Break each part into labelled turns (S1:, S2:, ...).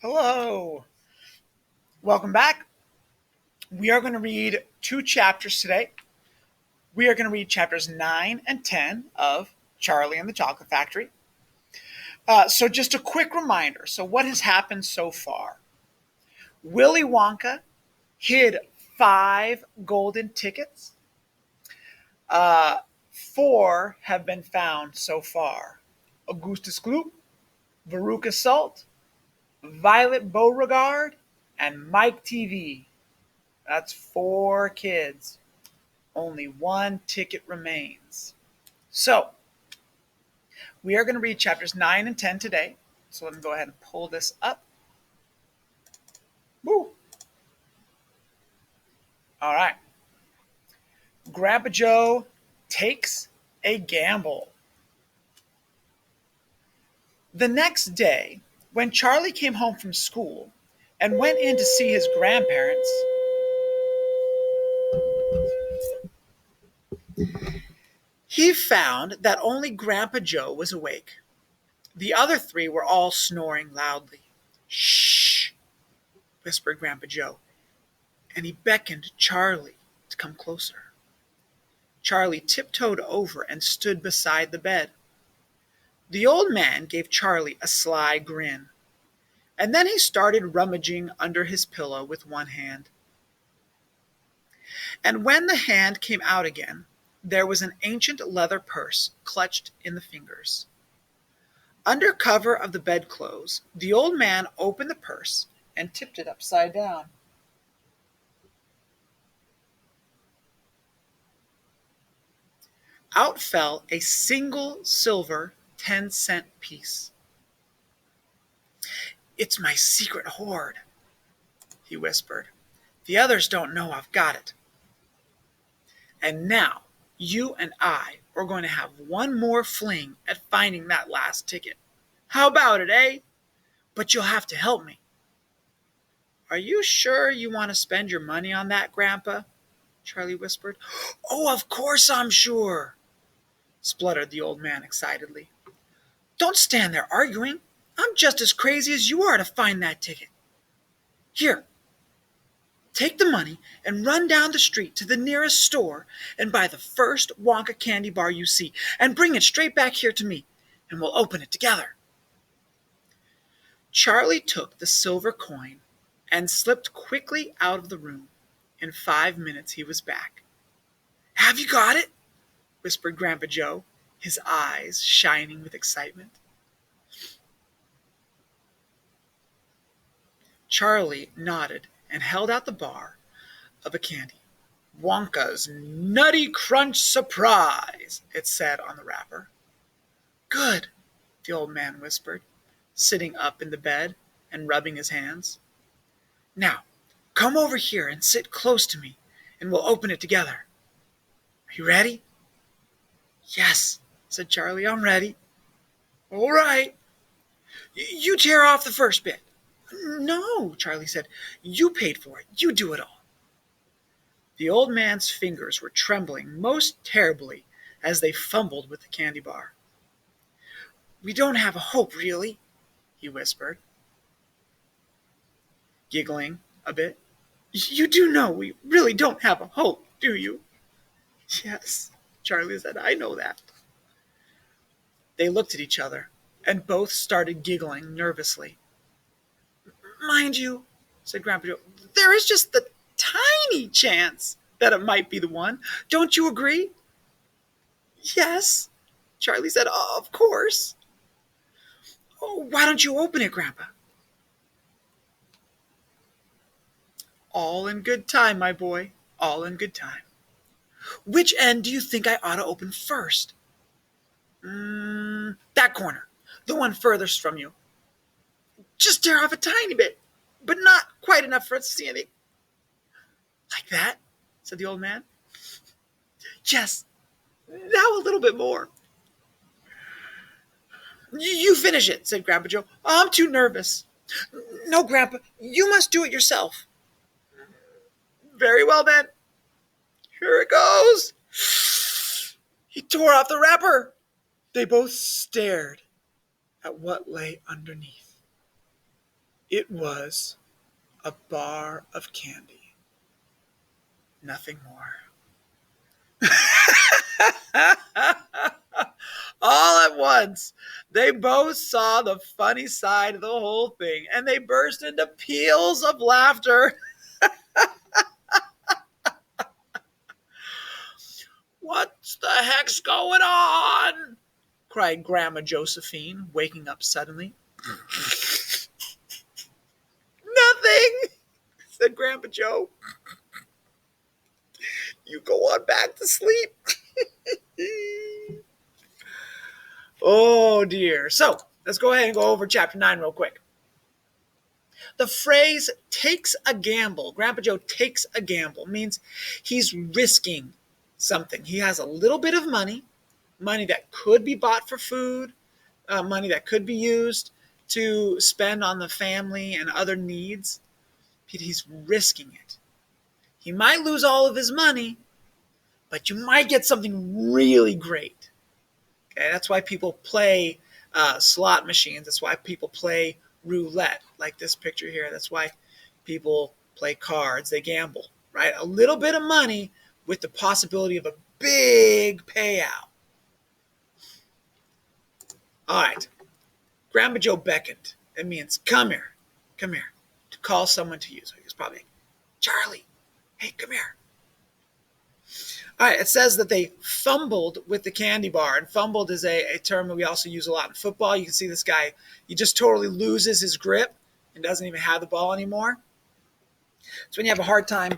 S1: Hello. Welcome back. We are going to read two chapters today. We are going to read chapters 9 and 10 of Charlie and the Chocolate Factory. So, just a quick reminder. So, what has happened so far? Willy Wonka hid 5 golden tickets. 4 have been found so far. Augustus Gloop, Veruca Salt, Violet Beauregard, and Mike TV. That's 4 kids. Only 1 ticket remains. So, we are going to read chapters 9 and 10 today. So let me go ahead and pull this up. Woo! All right. Grandpa Joe takes a gamble. The next day, when Charlie came home from school and went in to see his grandparents, he found that only Grandpa Joe was awake. The other 3 were all snoring loudly. Shh, whispered Grandpa Joe, and he beckoned Charlie to come closer. Charlie tiptoed over and stood beside the bed. The old man gave Charlie a sly grin, and then he started rummaging under his pillow with one hand. And when the hand came out again, there was an ancient leather purse clutched in the fingers. Under cover of the bedclothes, the old man opened the purse and tipped it upside down. Out fell a single silver 10-cent piece. "It's my secret hoard," he whispered. "The others don't know I've got it. And now you and I are going to have one more fling at finding that last ticket. How about it, eh? But you'll have to help me." "Are you sure you want to spend your money on that, Grandpa?" Charlie whispered. "Oh, of course I'm sure," spluttered the old man excitedly. "Don't stand there arguing. I'm just as crazy as you are to find that ticket. Here, take the money and run down the street to the nearest store and buy the first Wonka candy bar you see and bring it straight back here to me, and we'll open it together." Charlie took the silver coin and slipped quickly out of the room. In 5 minutes he was back. "Have you got it?" whispered Grandpa Joe, his eyes shining with excitement. Charlie nodded and held out the bar of a candy. "Wonka's Nutty Crunch Surprise," it said on the wrapper. "Good," the old man whispered, sitting up in the bed and rubbing his hands. "Now, come over here and sit close to me, and we'll open it together. Are you ready?" "Yes," said Charlie, "I'm ready." "All right. You tear off the first bit." "No," Charlie said. "You paid for it. You do it all." The old man's fingers were trembling most terribly as they fumbled with the candy bar. "We don't have a hope, really," he whispered, giggling a bit. "You do know we really don't have a hope, do you?" "Yes," Charlie said, "I know that." They looked at each other, and both started giggling nervously. "Mind you," said Grandpa Joe, "there is just the tiny chance that it might be the one. Don't you agree?" "Yes," Charlie said, "of course." "Oh, why don't you open it, Grandpa?" "All in good time, my boy, all in good time. Which end do you think I ought to open first?" That corner, the one furthest from you. Just tear off a tiny bit, but not quite enough for us to see anything." "Like that?" said the old man. "Yes, now a little bit more." You finish it," said Grandpa Joe. "I'm too nervous." "No, Grandpa, you must do it yourself." "Very well, then. Here it goes." He tore off the wrapper. They both stared at what lay underneath. It was a bar of candy, nothing more. All at once, they both saw the funny side of the whole thing, and they burst into peals of laughter. What the heck's going on? Cried Grandma Josephine, waking up suddenly. Nothing, said Grandpa Joe. You go on back to sleep. Oh dear. So let's go ahead and go over chapter 9 real quick. The phrase takes a gamble, Grandpa Joe takes a gamble, means he's risking something. He has a little bit of money, money that could be bought for food, money that could be used to spend on the family and other needs. He's risking it. He might lose all of his money, but you might get something really great. Okay, that's why people play slot machines. That's why people play roulette, like this picture here. That's why people play cards. They gamble, right? A little bit of money with the possibility of a big payout. All right. Grandpa Joe beckoned. It means come here, to call someone to you. So he was probably, Charlie, hey, come here. All right, it says that they fumbled with the candy bar, and fumbled is a term that we also use a lot in football. You can see this guy, he just totally loses his grip and doesn't even have the ball anymore. So when you have a hard time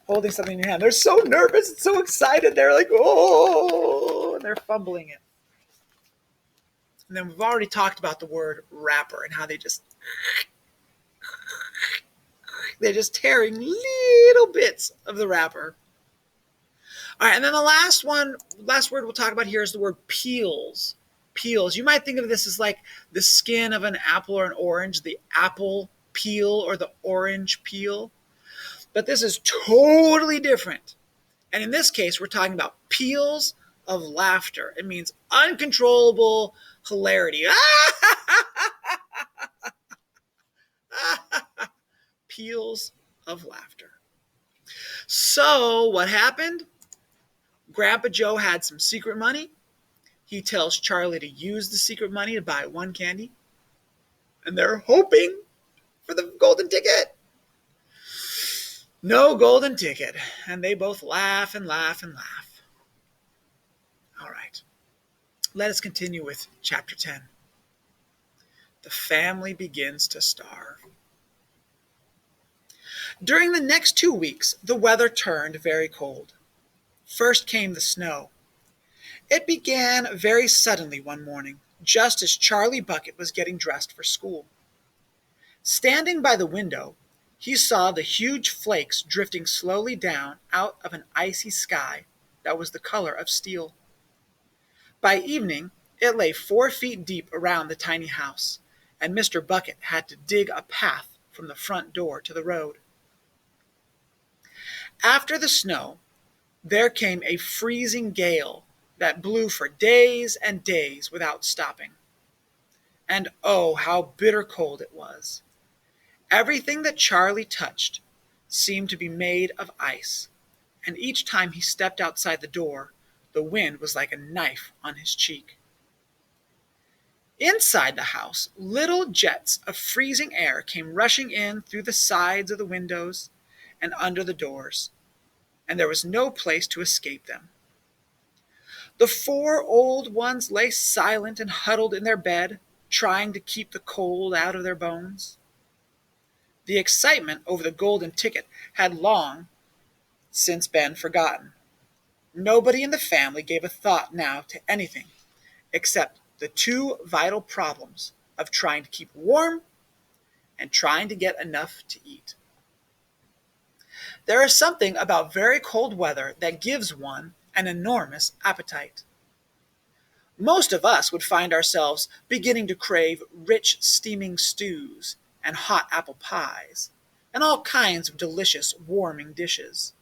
S1: holding something in your hand, they're so nervous and so excited. They're like, oh, and they're fumbling it. And then we've already talked about the word wrapper and how they're just tearing little bits of the wrapper. All right, and then the last word we'll talk about here is the word peels. Peels. You might think of this as like the skin of an apple or an orange, the apple peel or the orange peel. But this is totally different. And in this case, we're talking about peals of laughter. It means uncontrollable hilarity. Peals of laughter. So what happened? Grandpa Joe had some secret money. He tells Charlie to use the secret money to buy one candy. And they're hoping for the golden ticket. No golden ticket. And they both laugh and laugh and laugh. All right. Let us continue with chapter 10. The family begins to starve. During the next 2 weeks, the weather turned very cold. First came the snow. It began very suddenly one morning, just as Charlie Bucket was getting dressed for school. Standing by the window, he saw the huge flakes drifting slowly down out of an icy sky that was the color of steel. By evening, it lay 4 feet deep around the tiny house, and Mr. Bucket had to dig a path from the front door to the road. After the snow, there came a freezing gale that blew for days and days without stopping. And oh, how bitter cold it was. Everything that Charlie touched seemed to be made of ice, and each time he stepped outside the door, the wind was like a knife on his cheek. Inside the house, little jets of freezing air came rushing in through the sides of the windows and under the doors, and there was no place to escape them. The 4 old ones lay silent and huddled in their bed, trying to keep the cold out of their bones. The excitement over the golden ticket had long since been forgotten. Nobody in the family gave a thought now to anything except the 2 vital problems of trying to keep warm and trying to get enough to eat. There is something about very cold weather that gives one an enormous appetite. Most of us would find ourselves beginning to crave rich steaming stews and hot apple pies and all kinds of delicious warming dishes.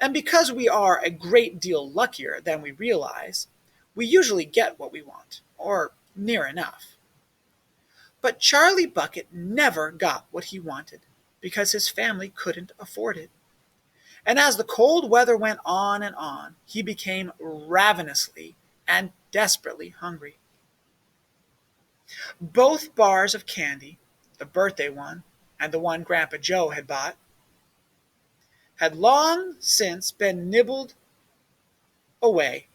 S1: And because we are a great deal luckier than we realize, we usually get what we want, or near enough. But Charlie Bucket never got what he wanted because his family couldn't afford it. And as the cold weather went on, he became ravenously and desperately hungry. Both bars of candy, the birthday one and the one Grandpa Joe had bought, had long since been nibbled away,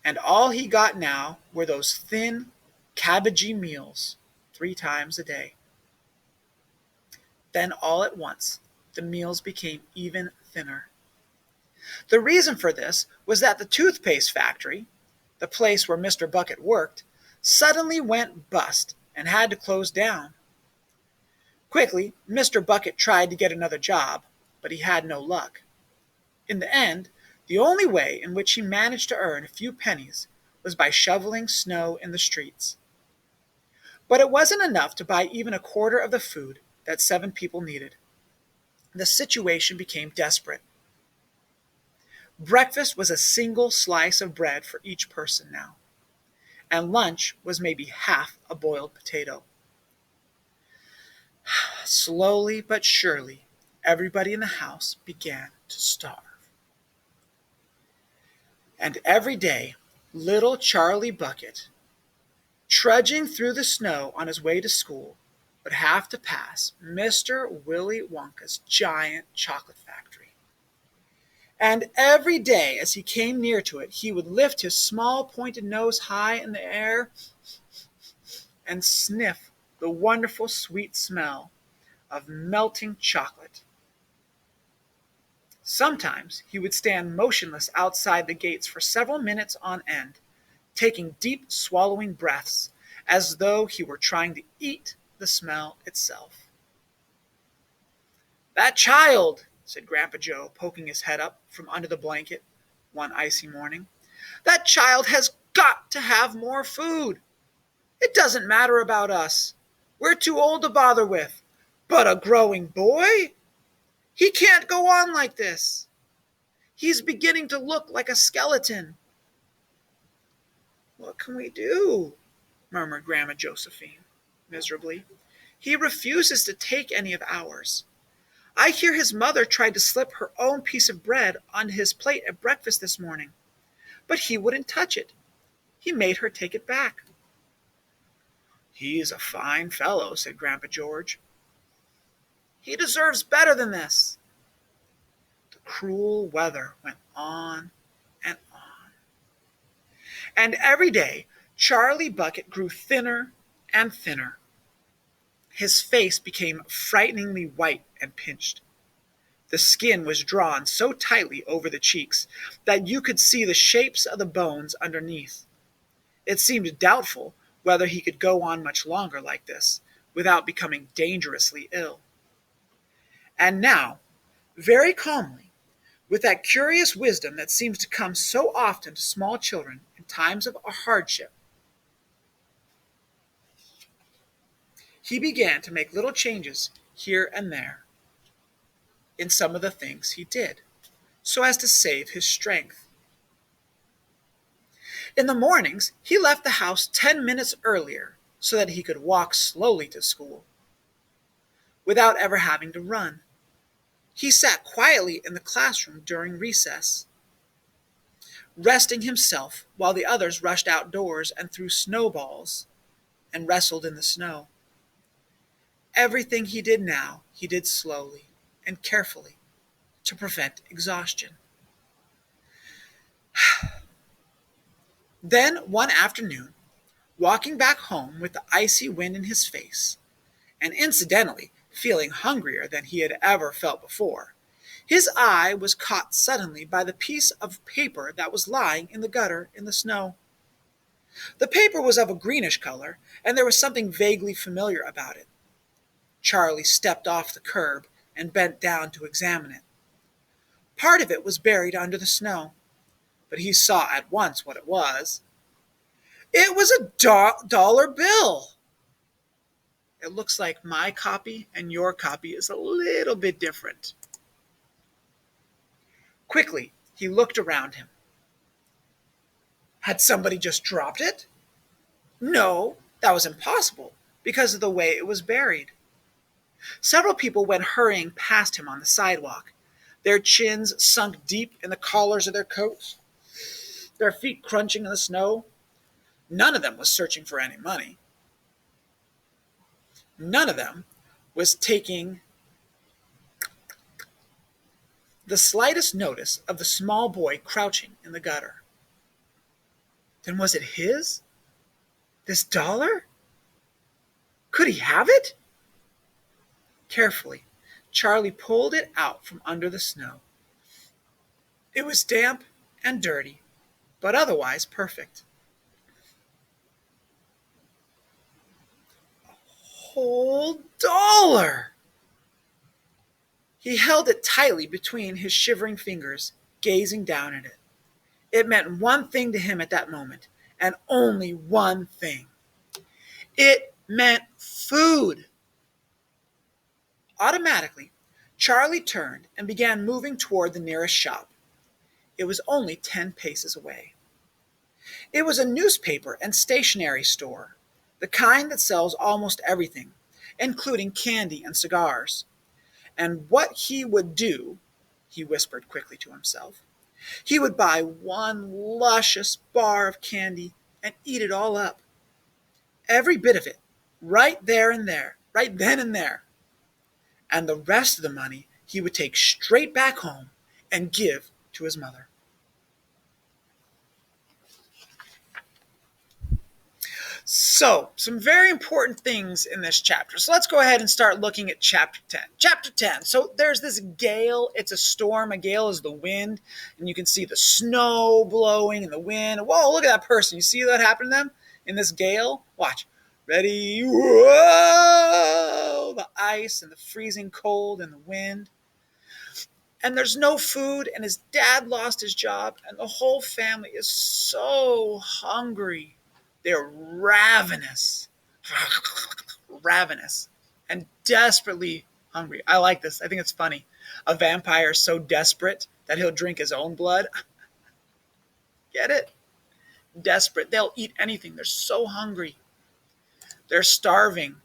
S1: and all he got now were those thin, cabbagey meals 3 times a day. Then all at once, the meals became even thinner. The reason for this was that the toothpaste factory, the place where Mr. Bucket worked, suddenly went bust and had to close down. Quickly, Mr. Bucket tried to get another job, but he had no luck. In the end, the only way in which he managed to earn a few pennies was by shoveling snow in the streets. But it wasn't enough to buy even a quarter of the food that 7 people needed. The situation became desperate. Breakfast was a single slice of bread for each person now, and lunch was maybe half a boiled potato. Slowly but surely, everybody in the house began to starve. And every day, little Charlie Bucket, trudging through the snow on his way to school, would have to pass Mr. Willy Wonka's giant chocolate factory. And every day as he came near to it, he would lift his small pointed nose high in the air and sniff the wonderful sweet smell of melting chocolate. Sometimes he would stand motionless outside the gates for several minutes on end, taking deep swallowing breaths as though he were trying to eat the smell itself. "That child," said Grandpa Joe, poking his head up from under the blanket one icy morning, "that child has got to have more food. It doesn't matter about us. We're too old to bother with. But a growing boy? He can't go on like this. He's beginning to look like a skeleton." "What can we do?" murmured Grandma Josephine miserably. "He refuses to take any of ours. I hear his mother tried to slip her own piece of bread on his plate at breakfast this morning, but he wouldn't touch it. He made her take it back." "He's a fine fellow," said Grandpa George. "He deserves better than this." The cruel weather went on and on. And every day, Charlie Bucket grew thinner and thinner. His face became frighteningly white and pinched. The skin was drawn so tightly over the cheeks that you could see the shapes of the bones underneath. It seemed doubtful whether he could go on much longer like this without becoming dangerously ill. And now, very calmly, with that curious wisdom that seems to come so often to small children in times of hardship, he began to make little changes here and there in some of the things he did, so as to save his strength. In the mornings, he left the house 10 minutes earlier so that he could walk slowly to school, without ever having to run. He sat quietly in the classroom during recess, resting himself while the others rushed outdoors and threw snowballs and wrestled in the snow. Everything he did now, he did slowly and carefully to prevent exhaustion. Then one afternoon, walking back home with the icy wind in his face, and incidentally feeling hungrier than he had ever felt before, his eye was caught suddenly by the piece of paper that was lying in the gutter in the snow. The paper was of a greenish color, and there was something vaguely familiar about it. Charlie stepped off the curb and bent down to examine it. Part of it was buried under the snow, but he saw at once what it was. It was a dollar bill. It looks like my copy and your copy is a little bit different. Quickly, he looked around him. Had somebody just dropped it? No, that was impossible, because of the way it was buried. Several people went hurrying past him on the sidewalk, their chins sunk deep in the collars of their coats, their feet crunching in the snow. None of them was searching for any money. None of them was taking the slightest notice of the small boy crouching in the gutter. Then was it his? This dollar? Could he have it? Carefully, Charlie pulled it out from under the snow. It was damp and dirty, but otherwise perfect. A whole dollar! He held it tightly between his shivering fingers, gazing down at it. It meant one thing to him at that moment, and only one thing. It meant food. Automatically, Charlie turned and began moving toward the nearest shop. It was only 10 paces away. It was a newspaper and stationery store, the kind that sells almost everything, including candy and cigars. And what he would do, he whispered quickly to himself, he would buy one luscious bar of candy and eat it all up. Every bit of it, right then and there. And the rest of the money he would take straight back home and give to his mother. So, some very important things in this chapter. So let's go ahead and start looking at chapter 10. Chapter 10. So there's this gale. It's a storm. A gale is the wind. And you can see the snow blowing and the wind. Whoa, look at that person. You see what happened to them in this gale? Watch. Ready? Whoa! The ice and the freezing cold and the wind. And there's no food, and his dad lost his job, and the whole family is so hungry. They're ravenous, and desperately hungry. I like this. I think it's funny. A vampire is so desperate that he'll drink his own blood. Get it? Desperate. They'll eat anything. They're so hungry. They're starving.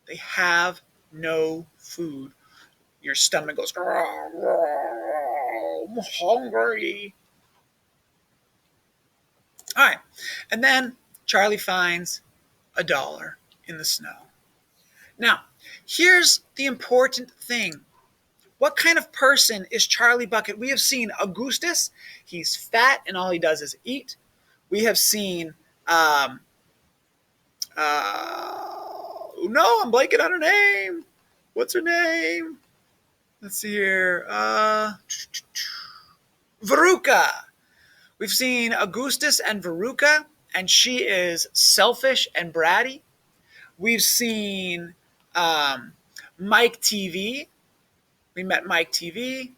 S1: They have no food. Your stomach goes, I'm hungry. All right. And then Charlie finds $1 in the snow. Now, here's the important thing. What kind of person is Charlie Bucket? We have seen Augustus. He's fat and all he does is eat. We have seen, I'm blanking on her name. What's her name? Let's see here. Veruca. We've seen Augustus and Veruca, and she is selfish and bratty. We've seen Mike TV. We met Mike TV,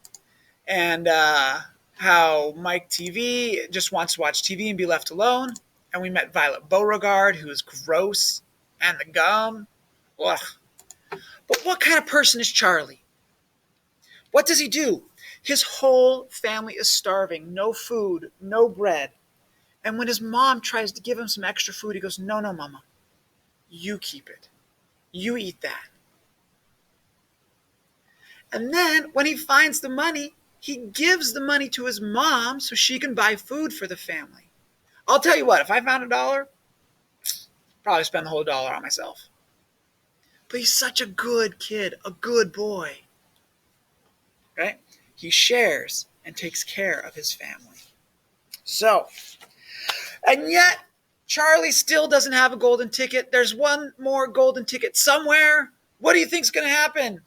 S1: and how Mike TV just wants to watch TV and be left alone. And we met Violet Beauregard, who is gross, and the gum. Ugh. But what kind of person is Charlie? What does he do? His whole family is starving. No food, no bread. And when his mom tries to give him some extra food, he goes, no, Mama. You keep it. You eat that. And then when he finds the money, he gives the money to his mom so she can buy food for the family. I'll tell you what, if I found $1, probably spend the whole dollar on myself. But he's such a good kid, a good boy. Right? He shares and takes care of his family. So, and yet, Charlie still doesn't have a golden ticket. There's one more golden ticket somewhere. What do you think's going to happen?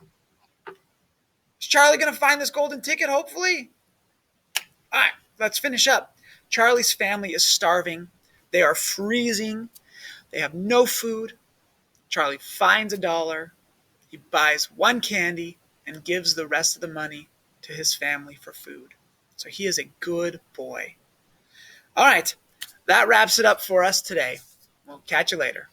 S1: Is Charlie going to find this golden ticket, hopefully? All right, let's finish up. Charlie's family is starving. They are freezing. They have no food. Charlie finds $1. He buys one candy and gives the rest of the money to his family for food. So he is a good boy. All right, that wraps it up for us today. We'll catch you later.